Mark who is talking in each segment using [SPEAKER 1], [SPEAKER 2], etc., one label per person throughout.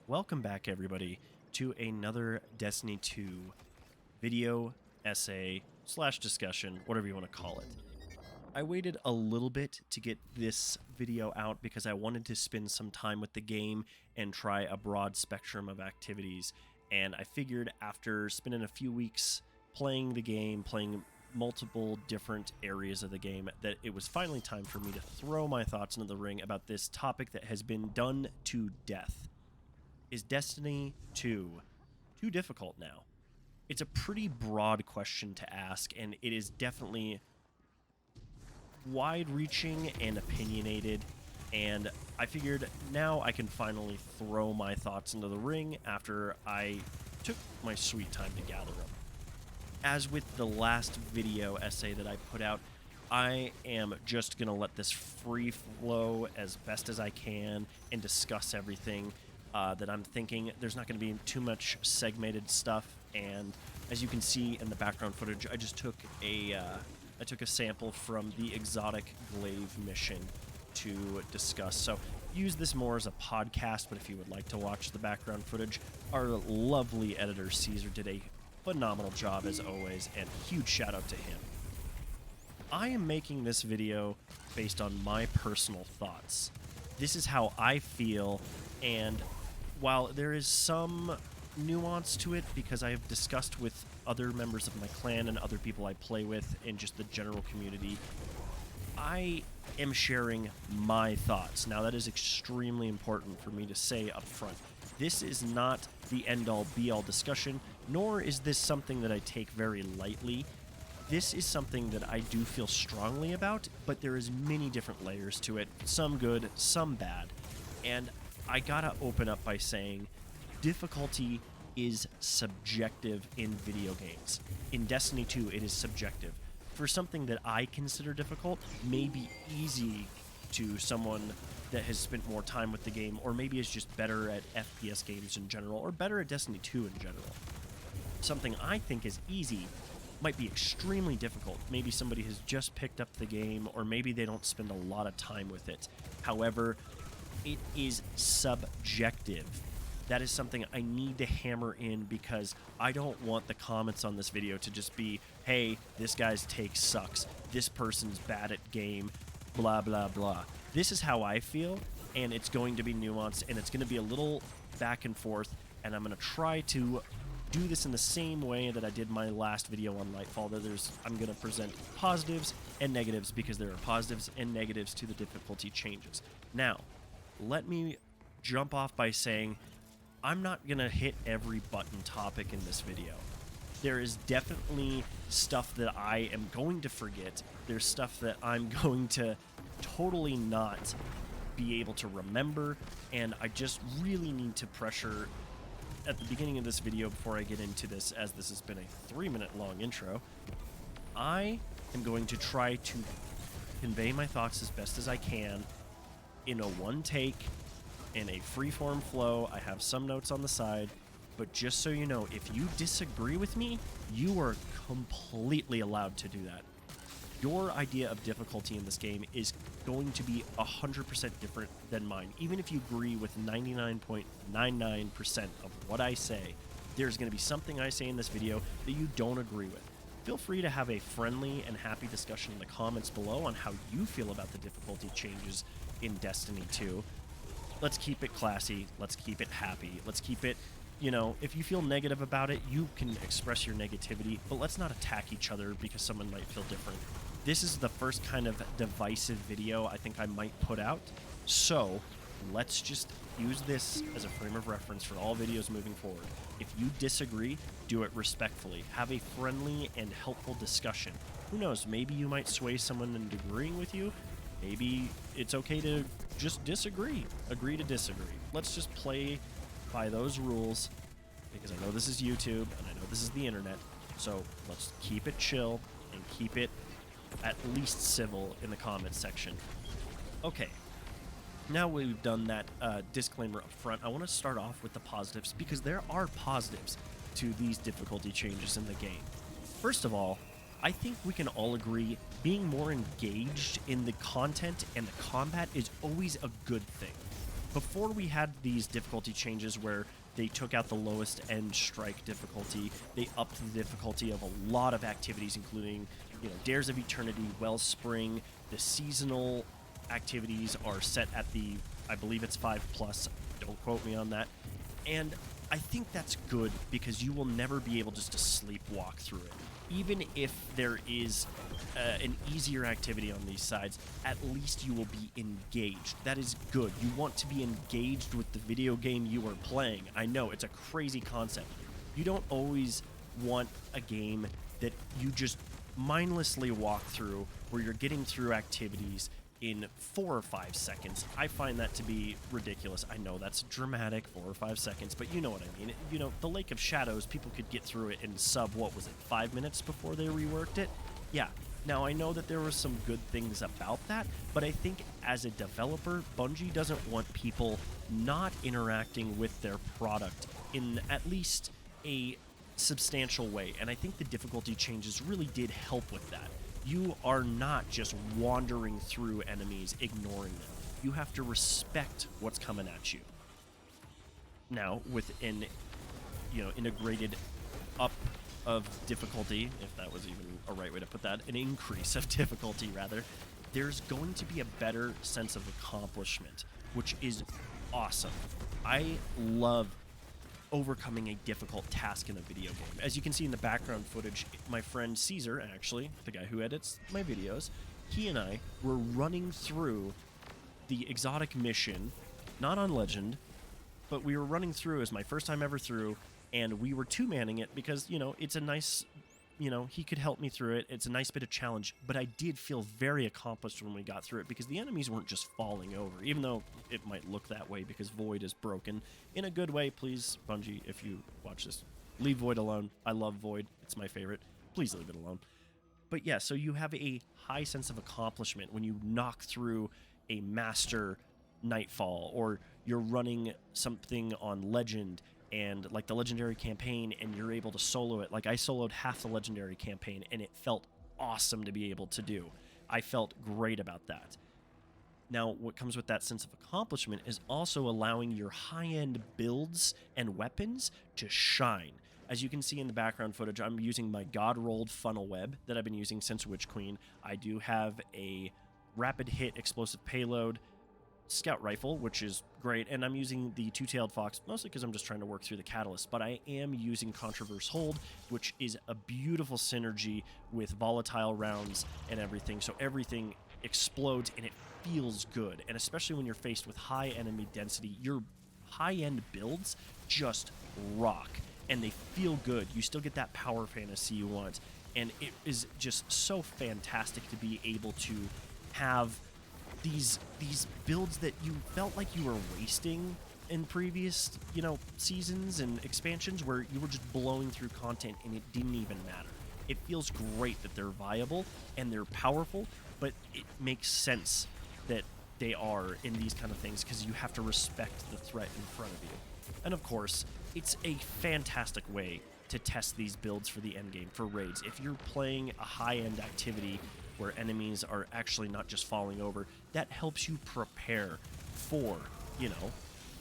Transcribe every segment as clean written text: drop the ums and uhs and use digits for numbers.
[SPEAKER 1] Welcome back, everybody, to another Destiny 2 video, essay, slash discussion, whatever you want to call it. I waited a little bit to get this video out because I wanted to spend some time with the game and try a broad spectrum of activities, and I figured after spending a few weeks playing the game, playing multiple different areas of the game, that it was finally time for me to throw my thoughts into the ring about this topic that has been done to death. Is Destiny 2 too difficult now? It's a pretty broad question to ask, and it is definitely wide-reaching and opinionated, and I figured now I can finally throw my thoughts into the ring after I took my sweet time to gather them. As with the last video essay that I put out, I am just going to let this free flow as best as I can and discuss everything that I'm thinking. There's not going to be too much segmented stuff, and as you can see in the background footage, I just took a sample from the exotic glaive mission to discuss. So use this more as a podcast, but if you would like to watch the background footage, our lovely editor Caesar did a phenomenal job as always, and huge shout out to him. I am making this video based on my personal thoughts. This is how I feel, and while there is some nuance to it because I have discussed with other members of my clan and other people I play with and just the general community, I am sharing my thoughts. Now, that is extremely important for me to say up front. This is not the end-all be-all discussion, nor is this something that I take very lightly. This is something that I do feel strongly about, but there is many different layers to it, some good, some bad. And I gotta open up by saying difficulty is subjective in video games. In Destiny 2, it is subjective. For something that I consider difficult may be easy to someone that has spent more time with the game, or maybe is just better at FPS games in general, or better at Destiny 2 in general. Something I think is easy might be extremely difficult. Maybe somebody has just picked up the game, or maybe they don't spend a lot of time with it. However, it is subjective. That is something I need to hammer in because I don't want the comments on this video to just be, hey, this guy's take sucks, this person's bad at game, blah, blah, blah. This is how I feel, and it's going to be nuanced, and it's going to be a little back and forth, and I'm going to try to do this in the same way that I did my last video on Lightfall. I'm going to present positives and negatives because there are positives and negatives to the difficulty changes. Now, let me jump off by saying I'm not going to hit every button topic in this video. There is definitely stuff that I am going to forget. There's stuff that I'm going to totally not be able to remember, and I just really need to pressure at the beginning of this video before I get into this, as this has been a 3-minute long intro. I am going to try to convey my thoughts as best as I can in a one take, in a free-form flow. I have some notes on the side, but just so you know, if you disagree with me, you are completely allowed to do that. Your idea of difficulty in this game is going to be 100% different than mine. Even if you agree with 99.99% of what I say, there's going to be something I say in this video that you don't agree with. Feel free to have a friendly and happy discussion in the comments below on how you feel about the difficulty changes in Destiny 2. Let's keep it classy. Let's keep it happy. Let's keep it, if you feel negative about it, you can express your negativity, but let's not attack each other because someone might feel different. This is the first kind of divisive video I think I might put out, so let's just use this as a frame of reference for all videos moving forward. If you disagree, do it respectfully. Have a friendly and helpful discussion. Who knows, maybe you might sway someone into agreeing with you. Maybe it's okay to just disagree. Agree to disagree. Let's just play by those rules, because I know this is YouTube and I know this is the internet, so let's keep it chill and keep it at least civil in the comments section. Okay, now we've done that disclaimer up front, I want to start off with the positives, because there are positives to these difficulty changes in the game. First of all, I think we can all agree being more engaged in the content and the combat is always a good thing. before we had these difficulty changes where they took out the lowest end strike difficulty, they upped the difficulty of a lot of activities, including, Dares of Eternity, Wellspring. The seasonal activities are set at I believe it's 5+. Don't quote me on that. And I think that's good because you will never be able just to sleepwalk through it. Even if there is an easier activity on these sides, at least you will be engaged. That is good. You want to be engaged with the video game you are playing. I know, it's a crazy concept. You don't always want a game that you just mindlessly walk through where you're getting through activities in 4 or 5 seconds. I find that to be ridiculous. I know that's dramatic, 4 or 5 seconds, but you know what I mean. The Lake of Shadows, people could get through it in what was it, 5 minutes before they reworked it? Yeah. Now, I know that there were some good things about that, but I think as a developer, Bungie doesn't want people not interacting with their product in at least a substantial way, and I think the difficulty changes really did help with that. You are not just wandering through enemies, ignoring them. You have to respect what's coming at you. Now, with an integrated up of difficulty, if that was even a right way to put that, an increase of difficulty rather, there's going to be a better sense of accomplishment, which is awesome. I love overcoming a difficult task in a video game. As you can see in the background footage, my friend Caesar, actually, the guy who edits my videos, he and I were running through the exotic mission, not on Legend, but we were running through as my first time ever through, and we were two-manning it because, it's a nice, he could help me through it. It's a nice bit of challenge, but I did feel very accomplished when we got through it because the enemies weren't just falling over, even though it might look that way because Void is broken. In a good way, please, Bungie, if you watch this, leave Void alone. I love Void. It's my favorite. Please leave it alone. But yeah, so you have a high sense of accomplishment when you knock through a master Nightfall, or you're running something on Legend and like the legendary campaign, and you're able to solo it. Like I soloed half the legendary campaign and it felt awesome to be able to do. I felt great about that. Now, what comes with that sense of accomplishment is also allowing your high-end builds and weapons to shine. As you can see in the background footage, I'm using my God-rolled funnel web that I've been using since Witch Queen. I do have a rapid hit explosive payload scout rifle, which is great, and I'm using the two-tailed fox mostly because I'm just trying to work through the catalyst, but I am using Controverse Hold, which is a beautiful synergy with volatile rounds and everything, so everything explodes and it feels good. And especially when you're faced with high enemy density, your high-end builds just rock and they feel good. You still get that power fantasy you want, and it is just so fantastic to be able to have these builds that you felt like you were wasting in previous, seasons and expansions where you were just blowing through content and it didn't even matter. It feels great that they're viable and they're powerful, but it makes sense that they are in these kind of things because you have to respect the threat in front of you. And of course, it's a fantastic way to test these builds for the endgame, for raids. If you're playing a high-end activity where enemies are actually not just falling over, that helps you prepare for,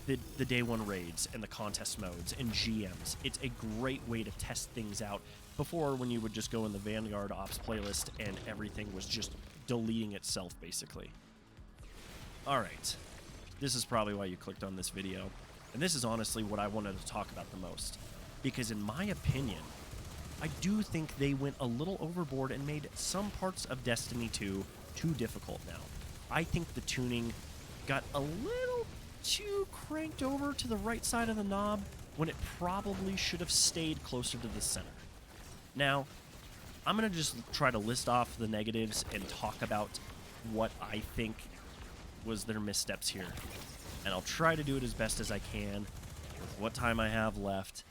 [SPEAKER 1] the day one raids and the contest modes and GMs. It's a great way to test things out before, when you would just go in the Vanguard Ops playlist and everything was just deleting itself, basically. Alright, this is probably why you clicked on this video, and this is honestly what I wanted to talk about the most, because in my opinion, I do think they went a little overboard and made some parts of Destiny 2 too difficult now. I think the tuning got a little too cranked over to the right side of the knob when it probably should have stayed closer to the center. Now, I'm going to just try to list off the negatives and talk about what I think was their missteps here. And I'll try to do it as best as I can with what time I have left.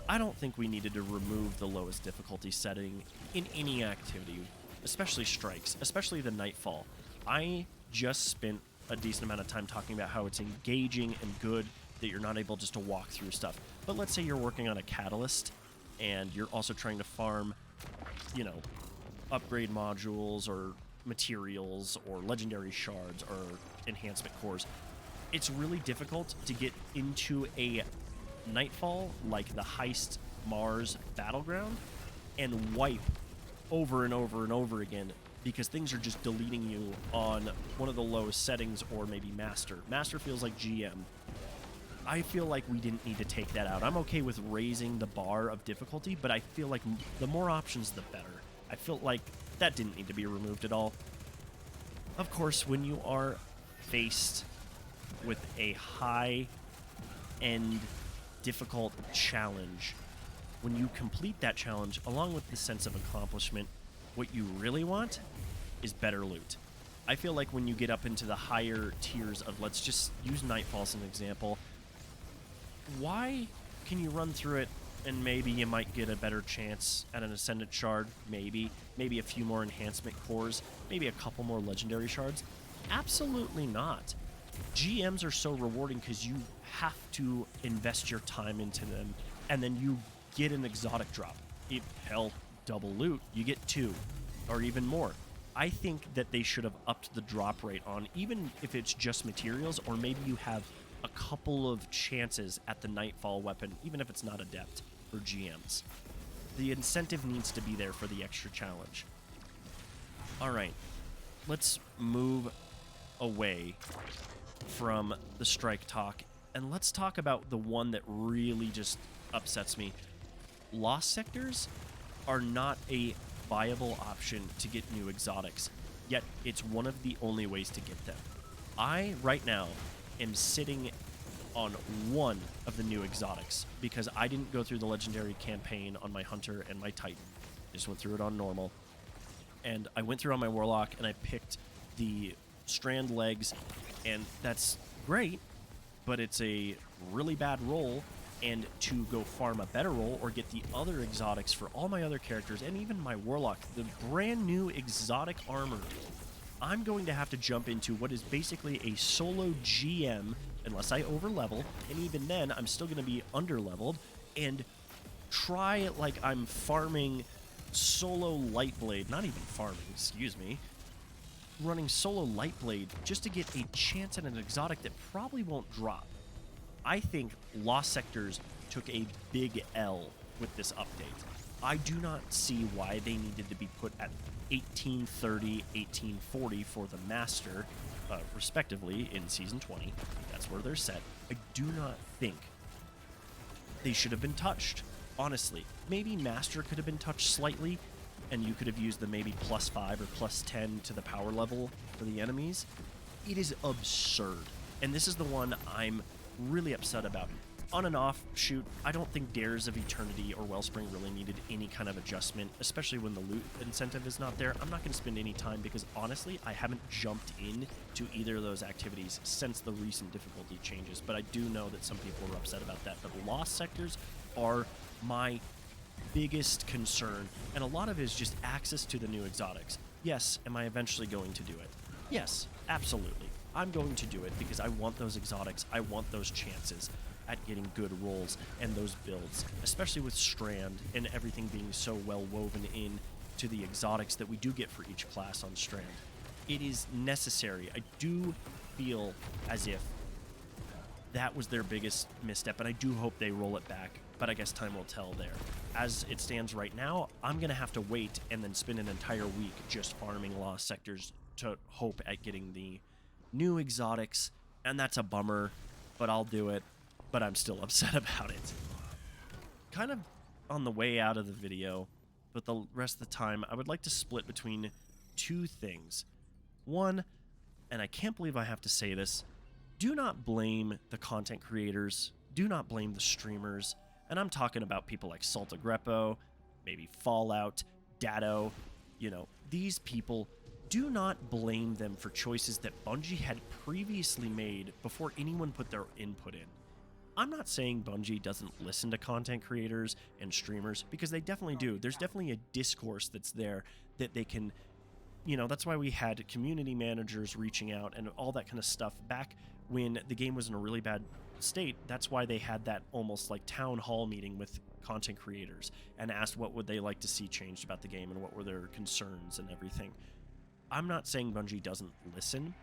[SPEAKER 1] I don't think we needed to remove the lowest difficulty setting in any activity, especially strikes, especially the Nightfall. I just spent a decent amount of time talking about how it's engaging and good that you're not able just to walk through stuff. But let's say you're working on a catalyst and you're also trying to farm, upgrade modules or materials or legendary shards or enhancement cores. it's really difficult to get into a Nightfall like the Heist Mars Battleground and wipe over and over and over again because things are just deleting you on one of the lowest settings or maybe Master. Master feels like GM. I feel like we didn't need to take that out. I'm okay with raising the bar of difficulty, but I feel like the more options, the better. I feel like that didn't need to be removed at all. Of course, when you are faced with a high-end difficult challenge, when you complete that challenge, along with the sense of accomplishment, what you really want is better loot. I feel like when you get up into the higher tiers of, let's just use Nightfall as an example, why can you run through it and maybe you might get a better chance at an Ascendant Shard? Maybe a few more enhancement cores, maybe a couple more legendary shards? Absolutely not. GMs are so rewarding because you have to invest your time into them, and then you get an exotic drop. If hell, double loot, you get 2 or even more. I think that they should have upped the drop rate on, even if it's just materials, or maybe you have a couple of chances at the Nightfall weapon, even if it's not adept for GMs. The incentive needs to be there for the extra challenge. All right, let's move away from the strike talk, and let's talk about the one that really just upsets me. Lost sectors are not a viable option to get new exotics, yet it's one of the only ways to get them. I, right now, am sitting on one of the new exotics because I didn't go through the legendary campaign on my Hunter and my Titan. I just went through it on normal. And I went through on my Warlock and I picked the Strand legs, and that's great, but it's a really bad roll. And to go farm a better roll or get the other exotics for all my other characters and even my Warlock, the brand new exotic armor, I'm going to have to jump into what is basically a solo GM unless I overlevel, and even then I'm still going to be underleveled, and try it like I'm farming solo Lightblade, not even farming, excuse me, running solo Lightblade just to get a chance at an exotic that probably won't drop. I think Lost Sectors took a big L with this update. I do not see why they needed to be put at 1830, 1840 for the Master, respectively, in Season 20. That's where they're set. I do not think they should have been touched, honestly. Maybe Master could have been touched slightly, and you could have used the maybe +5 or +10 to the power level for the enemies. It is absurd. And this is the one I'm really upset about. On and off, shoot, I don't think Dares of Eternity or Wellspring really needed any kind of adjustment, especially when the loot incentive is not there. I'm not going to spend any time because, honestly, I haven't jumped in to either of those activities since the recent difficulty changes, but I do know that some people are upset about that. But Lost Sectors are my biggest concern, and a lot of it is just access to the new exotics. Yes, am I eventually going to do it? Yes, absolutely. I'm going to do it because I want those exotics, I want those chances at getting good rolls and those builds, especially with Strand and everything being so well woven in to the exotics that we do get for each class on Strand. It is necessary. I do feel as if that was their biggest misstep, and I do hope they roll it back, but I guess time will tell there. As it stands right now, I'm going to have to wait and then spend an entire week just farming Lost Sectors to hope at getting the new exotics, and that's a bummer, but I'll do it. But I'm still upset about it. Kind of on the way out of the video, but the rest of the time, I would like to split between two things. One, and I can't believe I have to say this, do not blame the content creators, do not blame the streamers, and I'm talking about people like Salta Greppo, maybe Fallout, Datto, these people. Do not blame them for choices that Bungie had previously made before anyone put their input in. I'm not saying Bungie doesn't listen to content creators and streamers, because they definitely do. There's definitely a discourse that's there that they can, that's why we had community managers reaching out and all that kind of stuff back when the game was in a really bad state. That's why they had that almost like town hall meeting with content creators and asked what would they like to see changed about the game and what were their concerns and everything. I'm not saying Bungie doesn't listen,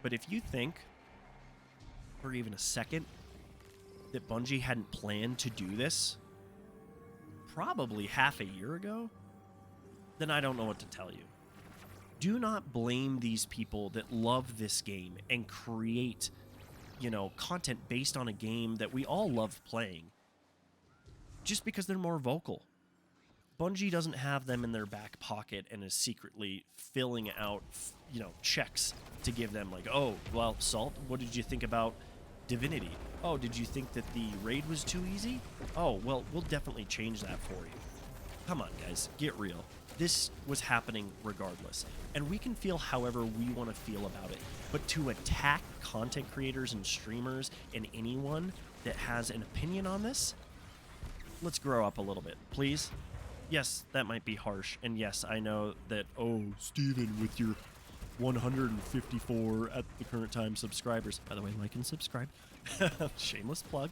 [SPEAKER 1] but if you think for even a second that Bungie hadn't planned to do this, probably half a year ago, then I don't know what to tell you. Do not blame these people that love this game and create, content based on a game that we all love playing just because they're more vocal. Bungie doesn't have them in their back pocket and is secretly filling out, checks to give them like, oh, well, Salt, what did you think about Divinity? Oh, did you think that the raid was too easy? Oh, well, we'll definitely change that for you. Come on, guys, get real. This was happening regardless, and we can feel however we want to feel about it, but to attack content creators and streamers and anyone that has an opinion on this, let's grow up a little bit, please. Yes, that might be harsh, and yes, I know that, oh, Steven, with your 154 at the current time subscribers. By the way, like and subscribe. Shameless plug.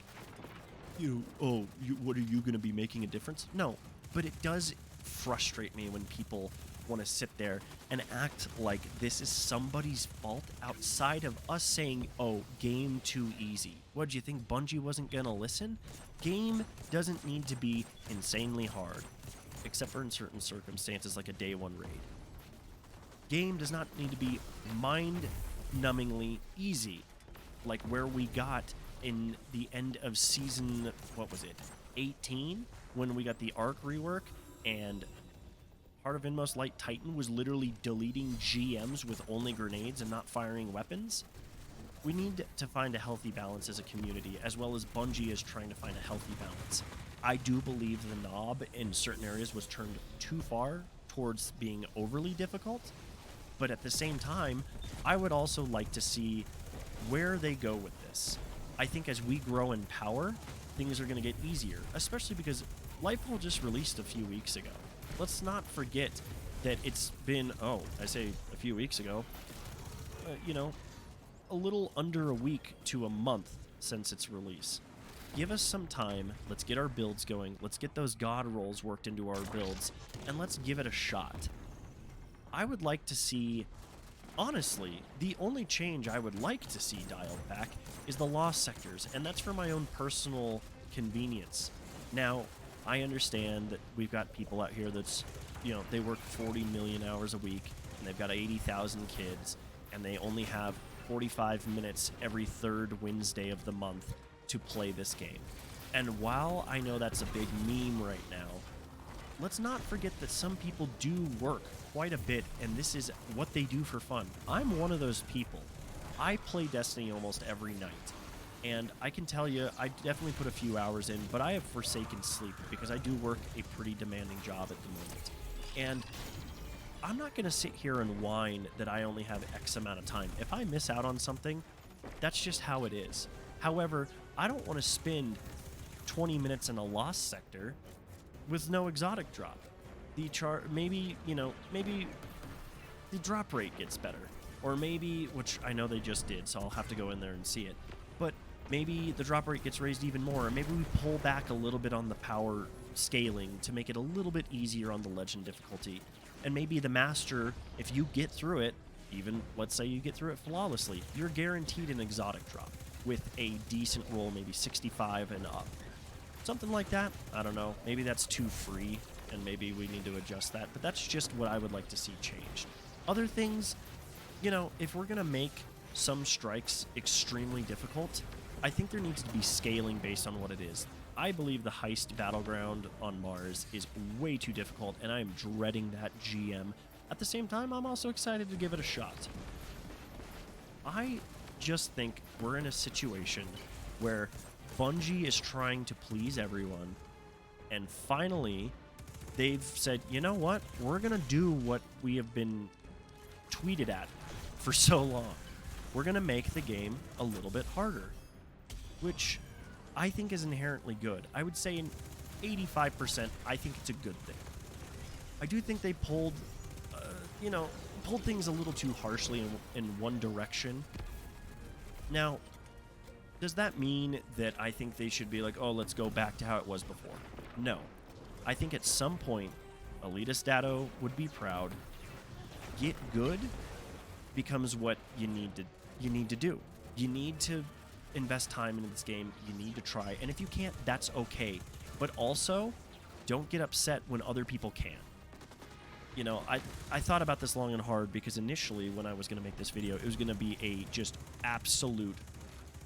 [SPEAKER 1] What are you going to be making a difference? No, but it does frustrate me when people want to sit there and act like this is somebody's fault outside of us saying, oh, game too easy. What, do you think Bungie wasn't going to listen? Game doesn't need to be insanely hard, except for in certain circumstances like a day one raid. Game does not need to be mind-numbingly easy, like where we got in the end of season, 18? When we got the Arc rework, and part of Inmost Light Titan was literally deleting GMs with only grenades and not firing weapons. We need to find a healthy balance as a community, as well as Bungie is trying to find a healthy balance. I do believe the knob in certain areas was turned too far towards being overly difficult, but at the same time, I would also like to see where they go with this. I think as we grow in power, things are going to get easier, especially because Lightfall just released a few weeks ago. Let's not forget that it's been, I say a few weeks ago, a little under a week to a month since its release. Give us some time, let's get our builds going, let's get those god rolls worked into our builds, and let's give it a shot. I would like to see, honestly, the only change I would like to see dialed back is the lost sectors, and that's for my own personal convenience. Now, I understand that we've got people out here that's, they work 40 million hours a week, and they've got 80,000 kids, and they only have 45 minutes every third Wednesday of the month to play this game. And while I know that's a big meme right now, let's not forget that some people do work quite a bit, and this is what they do for fun. I'm one of those people. I play Destiny almost every night, and I can tell you, I definitely put a few hours in, but I have forsaken sleep because I do work a pretty demanding job at the moment. And I'm not going to sit here and whine that I only have X amount of time. If I miss out on something, that's just how it is. However, I don't want to spend 20 minutes in a lost sector with no exotic drop. Maybe the drop rate gets better. Or maybe, which I know they just did, so I'll have to go in there and see it. But maybe the drop rate gets raised even more. Or maybe we pull back a little bit on the power scaling to make it a little bit easier on the legend difficulty. And maybe the master, if you get through it, even let's say you get through it flawlessly, you're guaranteed an exotic drop with a decent roll, maybe 65 and up. Something like that. I don't know. Maybe that's too free, and maybe we need to adjust that. But that's just what I would like to see changed. Other things, if we're going to make some strikes extremely difficult, I think there needs to be scaling based on what it is. I believe the heist battleground on Mars is way too difficult, and I am dreading that GM. At the same time, I'm also excited to give it a shot. I just think we're in a situation where Bungie is trying to please everyone, and finally, they've said, you know what? We're going to do what we have been tweeted at for so long. We're going to make the game a little bit harder, which I think is inherently good. I would say in 85%, I think it's a good thing. I do think they pulled things a little too harshly in one direction. Now, does that mean that I think they should be like, oh, let's go back to how it was before? No. I think at some point, Elitist Datto would be proud. Get good becomes what you need to do. You need to invest time into this game, you need to try. And if you can't, that's okay. But also, don't get upset when other people can. You know, I thought about this long and hard because initially when I was going to make this video, it was going to be a just absolute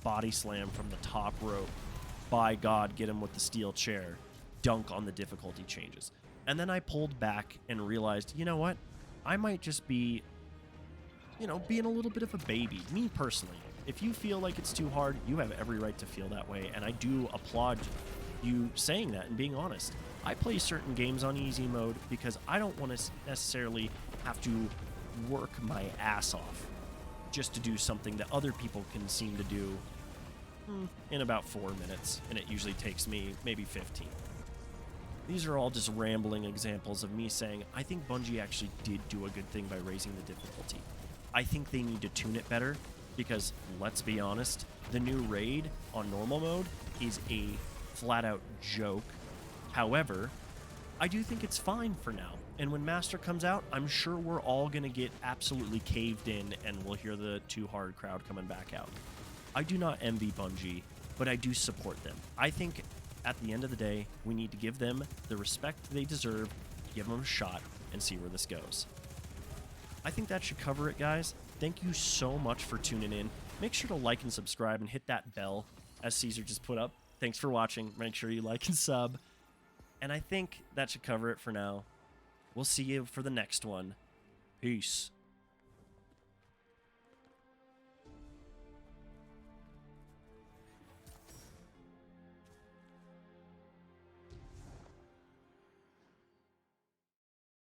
[SPEAKER 1] body slam from the top rope. By God, get him with the steel chair. Dunk on the difficulty changes. And then I pulled back and realized, you know what? I might just be, you know, being a little bit of a baby. Me personally. If you feel like it's too hard, you have every right to feel that way. And I do applaud you saying that and being honest. I play certain games on easy mode because I don't want to necessarily have to work my ass off just to do something that other people can seem to do in about 4 minutes, and it usually takes me maybe 15. These are all just rambling examples of me saying I think Bungie actually did do a good thing by raising the difficulty. I think they need to tune it better because, let's be honest, the new raid on normal mode is a flat-out joke. However, I do think it's fine for now. And when Master comes out, I'm sure we're all going to get absolutely caved in and we'll hear the Too Hard crowd coming back out. I do not envy Bungie, but I do support them. I think at the end of the day, we need to give them the respect they deserve, give them a shot, and see where this goes. I think that should cover it, guys. Thank you so much for tuning in. Make sure to like and subscribe and hit that bell, as Caesar just put up. Thanks for watching. Make sure you like and sub. And I think that should cover it for now. We'll see you for the next one. Peace.